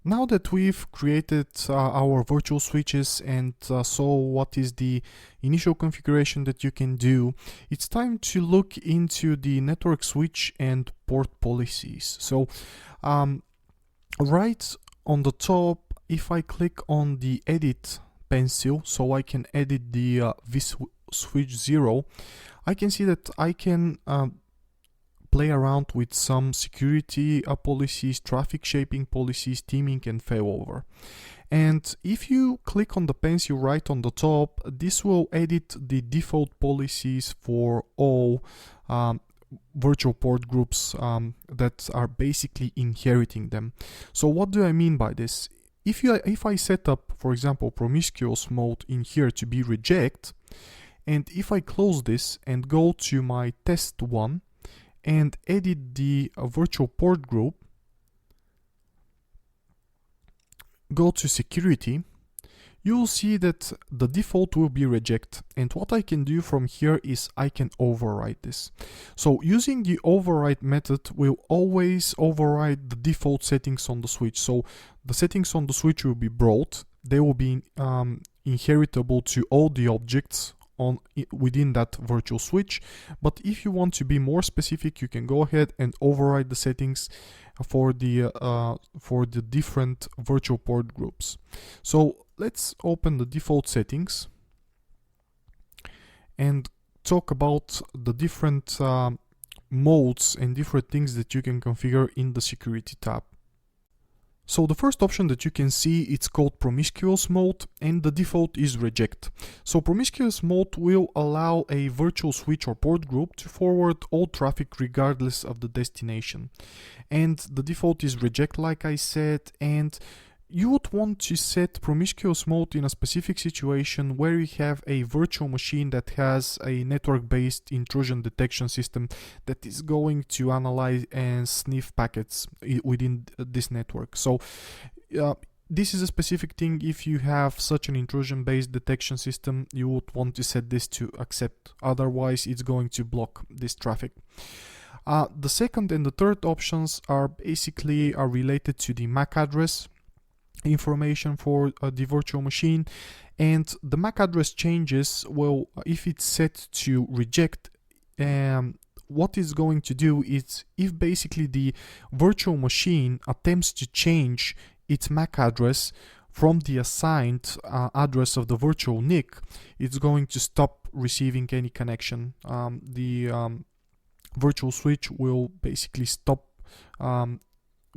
Now that we've created our virtual switches and saw what is the initial configuration that you can do, it's time to look into the network switch and port policies. So right on the top, if I click on the edit pencil, so I can edit the vSwitch 0, I can see that I can play around with some security policies, traffic shaping policies, teaming and failover. And if you click on the pencil right on the top, this will edit the default policies for all virtual port groups that are basically inheriting them. So what do I mean by this? If I set up, for example, Promiscuous Mode in here to be reject, and if I close this and go to my test one, and edit the virtual port group, go to security, you will see that the default will be reject. And what I can do from here is I can override this. So using the override method will always override the default settings on the switch. So the settings on the switch will be broad. They will be inheritable to all the objects within that virtual switch. But if you want to be more specific, you can go ahead and override the settings for the different virtual port groups. So let's open the default settings and talk about the different modes and different things that you can configure in the security tab. So the first option that you can see, it's called Promiscuous Mode, and the default is reject. So Promiscuous Mode will allow a virtual switch or port group to forward all traffic regardless of the destination. And the default is reject, like I said, and you would want to set Promiscuous Mode in a specific situation where you have a virtual machine that has a network-based intrusion detection system that is going to analyze and sniff packets within this network. So this is a specific thing. If you have such an intrusion-based detection system, you would want to set this to accept. Otherwise, it's going to block this traffic. The second and the third options are basically related to the MAC address information for the virtual machine, and the MAC address changes. Well, if it's set to reject, what it's going to do is, if basically the virtual machine attempts to change its MAC address from the assigned address of the virtual NIC, it's going to stop receiving any connection. The virtual switch will basically stop,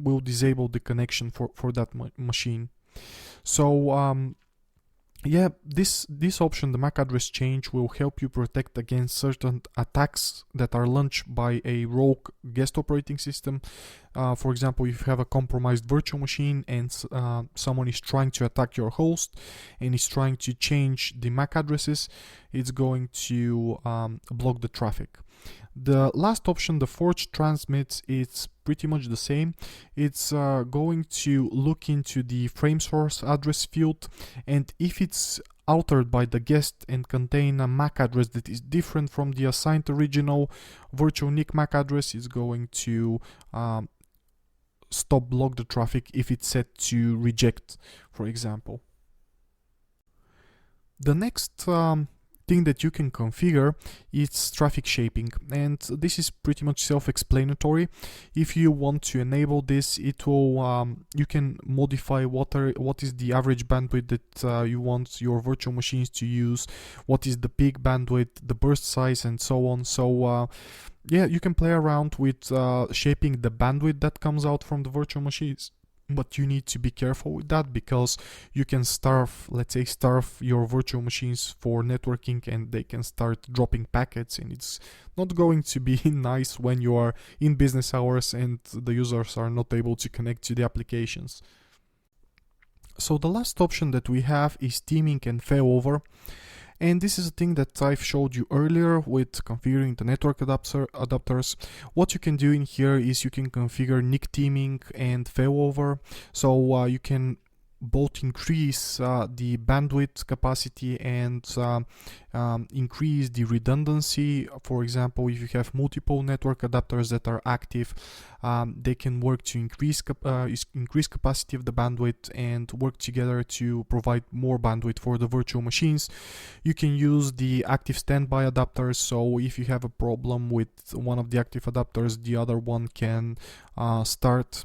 will disable the connection for that machine. So yeah, this option, the MAC address change, will help you protect against certain attacks that are launched by a rogue guest operating system. For example, if you have a compromised virtual machine and someone is trying to attack your host and is trying to change the MAC addresses, it's going to block the traffic. The last option, the forge transmits, it's pretty much the same. It's going to look into the frame source address field, and if it's altered by the guest and contain a MAC address that is different from the assigned original virtual NIC MAC address, it's going to block the traffic if it's set to reject, for example. The next thing that you can configure is traffic shaping, and this is pretty much self-explanatory. If you want to enable this, it will you can modify what is the average bandwidth that you want your virtual machines to use, what is the peak bandwidth, the burst size, and so on. So yeah, you can play around with shaping the bandwidth that comes out from the virtual machines. But you need to be careful with that, because you can starve your virtual machines for networking, and they can start dropping packets, and it's not going to be nice when you are in business hours and the users are not able to connect to the applications. So the last option that we have is teaming and failover. And this is a thing that I've showed you earlier with configuring the network adapters. What you can do in here is you can configure Nic Teaming and Failover. So you can both increase the bandwidth capacity and increase the redundancy. For example, if you have multiple network adapters that are active, they can work to increase capacity of the bandwidth and work together to provide more bandwidth for the virtual machines. You can use the active standby adapters, so if you have a problem with one of the active adapters, the other one can start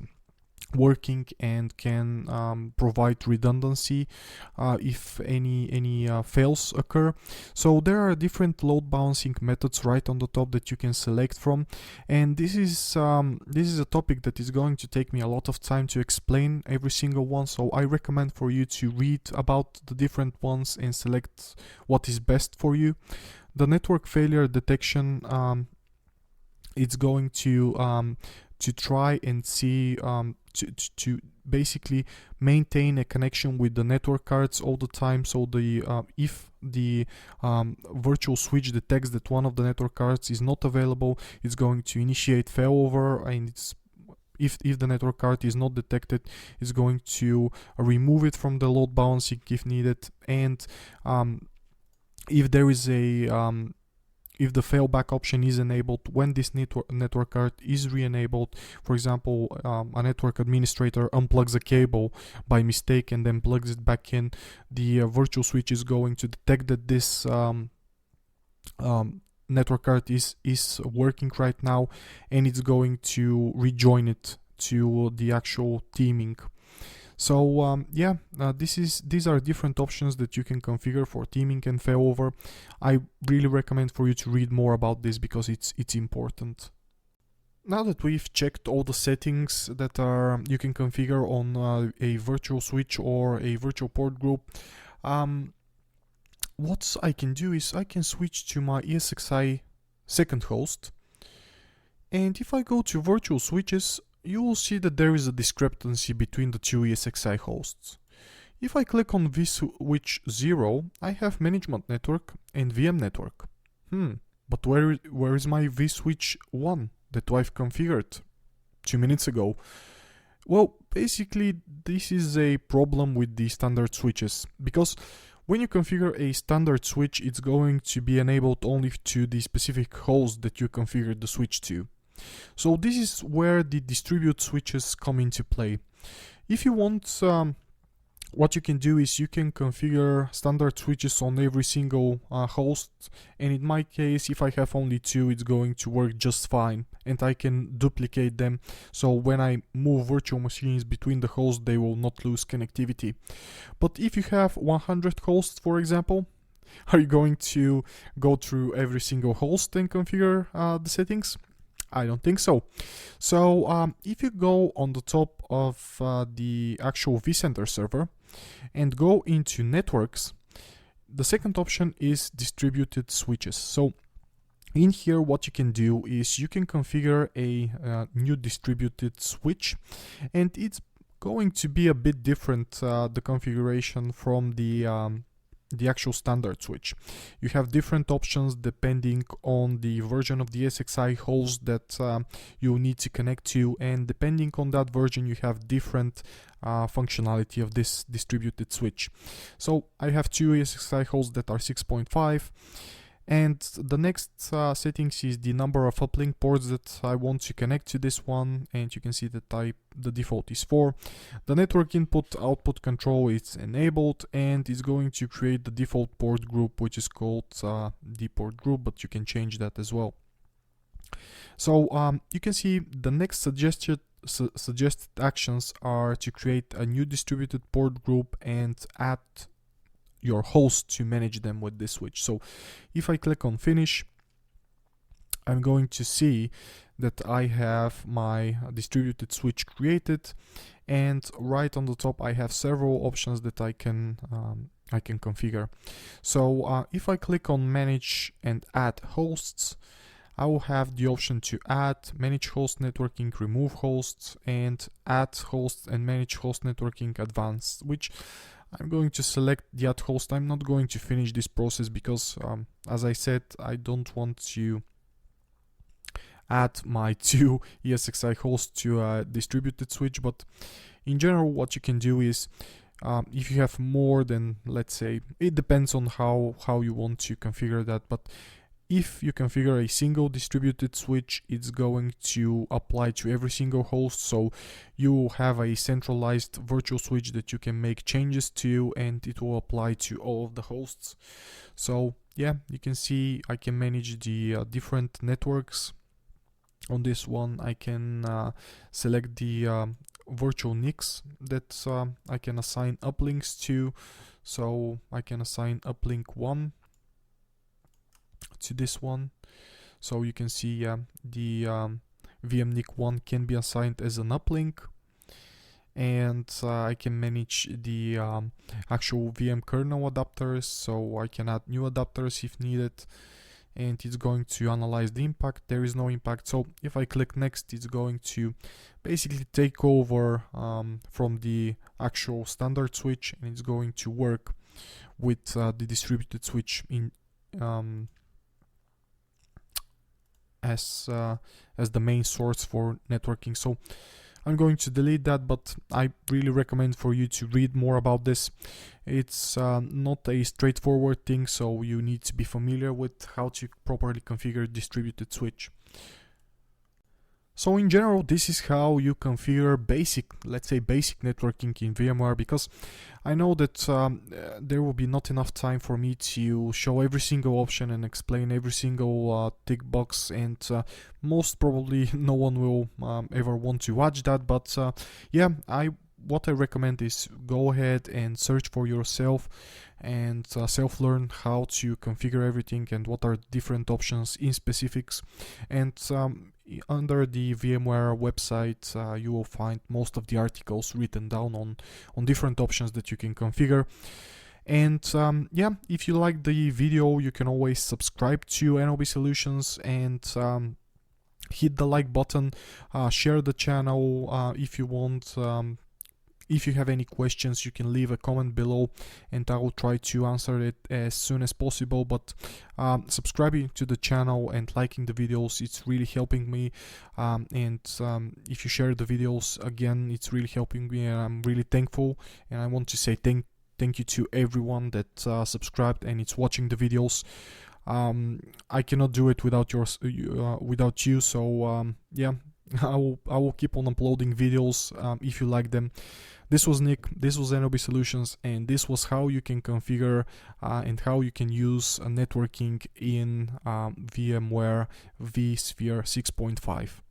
working and can provide redundancy if any fails occur. So there are different load balancing methods right on the top that you can select from, and this is a topic that is going to take me a lot of time to explain every single one, so I recommend for you to read about the different ones and select what is best for you. The network failure detection, it's going to try and see to basically maintain a connection with the network cards all the time. So the if the virtual switch detects that one of the network cards is not available, it's going to initiate failover, and if the network card is not detected, it's going to remove it from the load balancing if needed. And if there is if the failback option is enabled, when this network card is re-enabled, for example, a network administrator unplugs a cable by mistake and then plugs it back in, the virtual switch is going to detect that this network card is working right now, and it's going to rejoin it to the actual teaming. So these are different options that you can configure for teaming and failover. I really recommend for you to read more about this because it's important. Now that we've checked all the settings that you can configure on a virtual switch or a virtual port group, what I can do is I can switch to my ESXi second host, and if I go to virtual switches, you will see that there is a discrepancy between the two ESXi hosts. If I click on vSwitch 0, I have management network and VM network. But where is my vSwitch 1 that I've configured 2 minutes ago? Well, basically this is a problem with the standard switches, because when you configure a standard switch, it's going to be enabled only to the specific host that you configured the switch to. So this is where the distribute switches come into play. If you want, what you can do is you can configure standard switches on every single host, and in my case, if I have only two, it's going to work just fine, and I can duplicate them, so when I move virtual machines between the hosts, they will not lose connectivity. But if you have 100 hosts, for example, are you going to go through every single host and configure the settings? I don't think so. So if you go on the top of the actual vCenter server and go into networks, the second option is distributed switches. So in here, what you can do is you can configure a new distributed switch, and it's going to be a bit different, the configuration from the actual standard switch. You have different options depending on the version of the ESXi host that you need to connect to, and depending on that version you have different functionality of this distributed switch. So I have two ESXi hosts that are 6.5, and the next settings is the number of uplink ports that I want to connect to this one, and you can see that the default is 4. The network input output control is enabled, and it's going to create the default port group, which is called the port group, but you can change that as well. So you can see the next suggested actions are to create a new distributed port group and add your host to manage them with this switch. So if I click on finish, I'm going to see that I have my distributed switch created, and right on the top I have several options that I can configure. So if I click on manage and add hosts, I will have the option to add, manage host networking, remove hosts, and add hosts and manage host networking advanced, which I'm going to select the add host. I'm not going to finish this process because, as I said, I don't want to add my two ESXi hosts to a distributed switch. But in general, what you can do is If you have more, then let's say it depends on how you want to configure that, but if you configure a single distributed switch, it's going to apply to every single host, so you have a centralized virtual switch that you can make changes to, and it will apply to all of the hosts. So yeah, you can see I can manage the different networks. On this one, I can select the virtual NICs that I can assign uplinks to. So I can assign uplink 1 to this one. So you can see the VMNIC1 can be assigned as an uplink, and I can manage the actual VM kernel adapters, so I can add new adapters if needed, and it's going to analyze the impact. There is no impact, so if I click next, it's going to basically take over from the actual standard switch, and it's going to work with the distributed switch in as the main source for networking. So I'm going to delete that, but I really recommend for you to read more about this. It's not a straightforward thing, so you need to be familiar with how to properly configure a distributed switch. So in general, this is how you configure basic, let's say basic networking in VMware, because I know that there will be not enough time for me to show every single option and explain every single tick box, and most probably no one will ever want to watch that, but yeah, what I recommend is go ahead and search for yourself and self-learn how to configure everything and what are different options in specifics. And under the VMware website, you will find most of the articles written down on different options that you can configure. And yeah, if you like the video, you can always subscribe to NOB Solutions and hit the like button, share the channel if you want. If you have any questions, you can leave a comment below and I will try to answer it as soon as possible. But subscribing to the channel and liking the videos, it's really helping me. And if you share the videos, again, it's really helping me, and I'm really thankful. And I want to say thank you to everyone that subscribed and it's watching the videos. I cannot do it without without you. So yeah, I will keep on uploading videos if you like them. This was Nick, this was NOB Solutions, and this was how you can configure and how you can use networking in VMware vSphere 6.5.